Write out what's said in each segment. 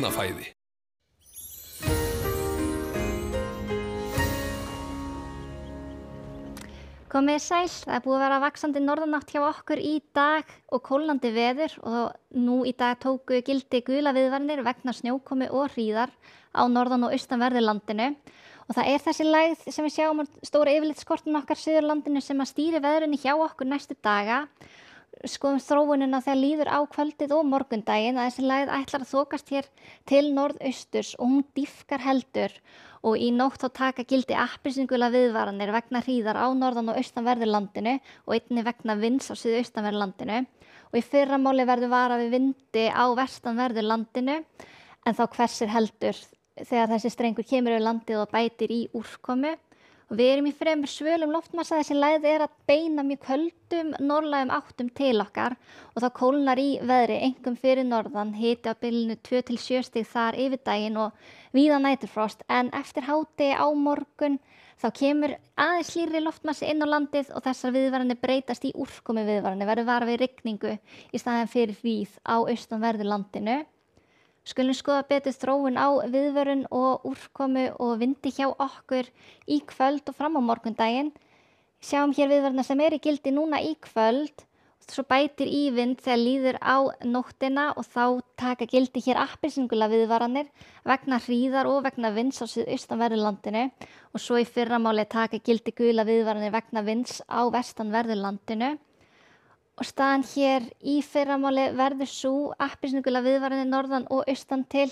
barnafæði. Komið sæl, það búið að vera vaxandi norðanátt hjá okkur í dag og kólnandi veður og nú í dag tóku gildi gula viðvaranir vegna snjókomu og hríðar á norðan- og austanverðu landinu og það er þessi lægð sem við sjáum á stóra yfirlitsskortinu okkar Suðurlandinu sem að stýri veðrunni hjá okkur næstu daga. Skoðum þróunina þegar líður á kvöldið og morgundaginn að þessi lægð ætlar að þokast hér til norðausturs og hún dýpkar heldur og í nótt þá taka gildi appelsingula viðvaranir vegna hríðar á norðan- og austanverðu landinu og einnig vegna vinds á suðaustanverðu landinu og í fyrramáli verður varað við vindi á vestanverðu landinu en þá hvessir heldur þegar þessi strengur kemur yfir landið og bætir í úrkomu. Og við erum í fremur svölum loftmassa, þessi lægð er að beina mjög köldum norðlægum áttum til okkar og það kólnar í veðri, einkum fyrir norðan, hiti á bilinu 2 til 7 stig þar yfir daginn og víða næturfrost. En eftir hádegi á morgun þá kemur aðeins hlýrri loftmassi inn á landið og þessar viðvaranir breytast í úrkomu viðvaranir, verður varað við rigningu í staðinn fyrir hríð á austanverðu landinu. Skulum skoða betur þróun á viðvörun og úrkomu og vindi hjá okkur í kvöld og fram á morgundaginn. Sjáum hér viðvöruna sem er í gildi núna í kvöld, svo bætir í vind þegar líður á nóttina og þá taka gildi hér appelsingula viðvaranir vegna hríðar og vegna vinds á suðaustanverðu landinu og svo í fyrramáli taka gildi gula viðvaranir vegna vinds á vestanverðu landinu. Og staðan hér í fyrramáli verður sú appelsingula viðvaranir norðan og austan til.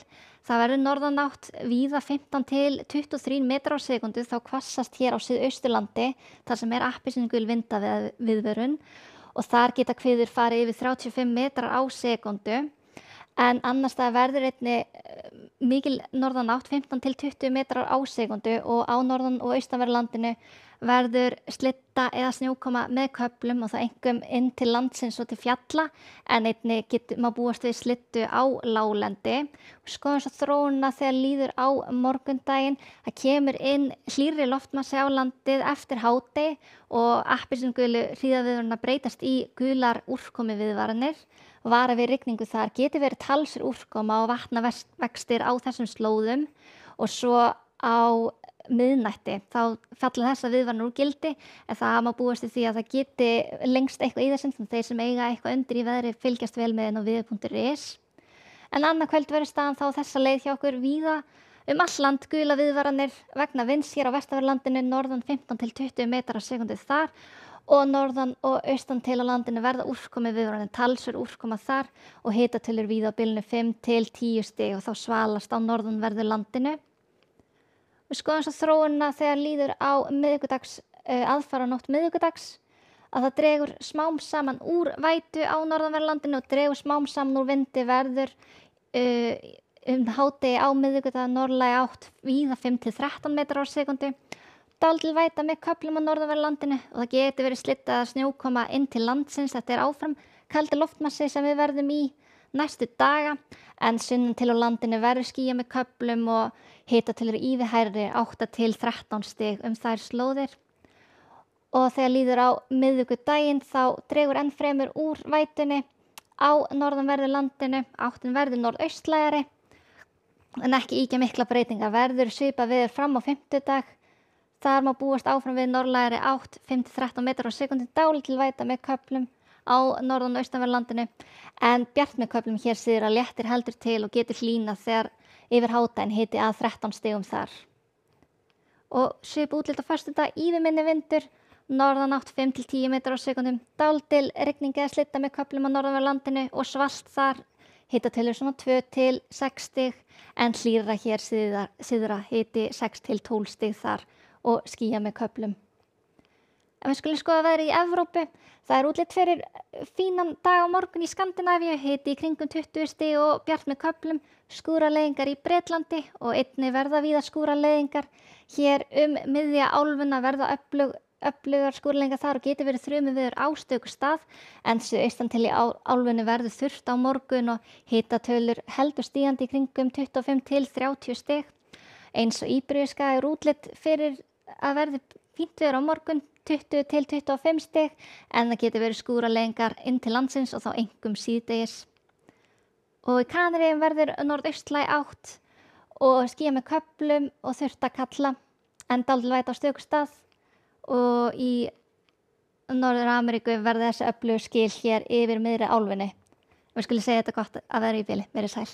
Það verður norðanátt víða 15 til 23 metrar á sekundu þá hvassast hér á suðausturlandi þar sem er appelsingul vindaviðvörun og þar geta hviður farið yfir 35 metrar á sekundu. En annars það verður einnig mikil norðanátt 15 til 20 metrar á sekundu og á norðan- og austanverðu landinu verður slitta eða snjókoma með köflum og það einkum inn til landsins og til fjalla en einnig má búast við slittu á láglendi. Skoðum svo þróunina þegar líður á morgundaginn. Það kemur inn hlýrri loftmassi á landið eftir hádegi og appelsingulu hríðarviðvaranir breytast í gular úrkomu viðvaranir. Vara við rigningu þar geti verið talsverð úrkoma og vatnavextir á þessum slóðum og svo á miðnætti þá falla þessa viðvaranir úr gildi en það má búast við því að það geti lengst eitthvað í þessum þeir sem eiga eitthvað undir í veðri fylgjast vel með inn á veður.is. En annað kvöld verður staðan þá þessa leið hjá okkur víða all land gula viðvaranir vegna vinds hér á vestanverðu landinu norðan 15 til 20 metrar á sekundu þar og norðan og austan til á landinu verða úrkomu viðvaranir talsverð úrkoma þar og hitatölur víða á bilinu 5 til 10 stig og þá svalast á norðanverðu landinu. Við skoðum svo þróunina þegar líður á aðfaranótt miðvikudags að það dregur smám saman úr vætu á norðanverðu landinu og dregur smám saman úr vindi verður hádegi á miðvikudag norðlæg átt víða 5 til 13 metrar á sekundu. Dálítil væta með köflum á norðanverðu landinu og það geti verið slitta eða snjókoma inn til landsins. Þetta er áfram kaldi loftmassi sem við verðum í næstu daga en sunnan til á landinu verður skýjað með köflum og hitatölur ívið hærri 8 til 13 stig þær slóðir. Og þegar líður á miðvikudaginn þá dregur enn fremur úr vætunni á norðanverðu landinu. Áttin verður norðaustlægari en ekki ýkja mikla breytinga. Verður svipað veður fram á fimmtudag. Þar má búast áfram við norðlægari átt 5 til 13 metrar á sekundu dálítil væta með köflum á norðan- og austanverðu landinu en bjart með köflum hér syðra léttir heldur til og getur hlýnað þegar yfir hádaginn hiti að 13 stigum þar. Og svipuð útlit á föstudag yfirminni vindur, norðanátt 5 til 10 metrar á sekundum, dálítil rigning eða slitta með köflum á norðanverðu landinu og svalt þar, hitatölur svona 2 til 6 stig en hlýrra hér syðra hiti 6 til 12 stig þar og skýjað með köflum. En við skulum skoða veðrið í Evrópu. Það er útlit fyrir fínan dag á morgun í Skandinavíu, hiti í kringum 20 stig og bjart með köflum, skúraleiðingar í Bretlandi og einnig verða víða skúraleiðingar. Hér miðja álfuna verða öflugar skúraleiðingar þar og geti verið þrumuveður á stöku stað en suðaustan til í álfunni verður þurrt á morgun og hitatölur heldur stígandi í kringum 25 til 30 stig. Eins og Íberíuskaga er útlit fyrir að verði fínt veður á morgun 20 til 25 stig en það getur verið skúraleiðingar inn til landsins og þá einkum síðdegis. og í Kanaríeyjum verður norðaustlæg átt og skýjað með köflum og þurrt að kalla en dálítil væta á stöku stað og í Norður-Ameríku verða þessi öflugu skil hér yfir miðri álfunni. Við skulum segja þetta gott að vera í bili, verið sæl.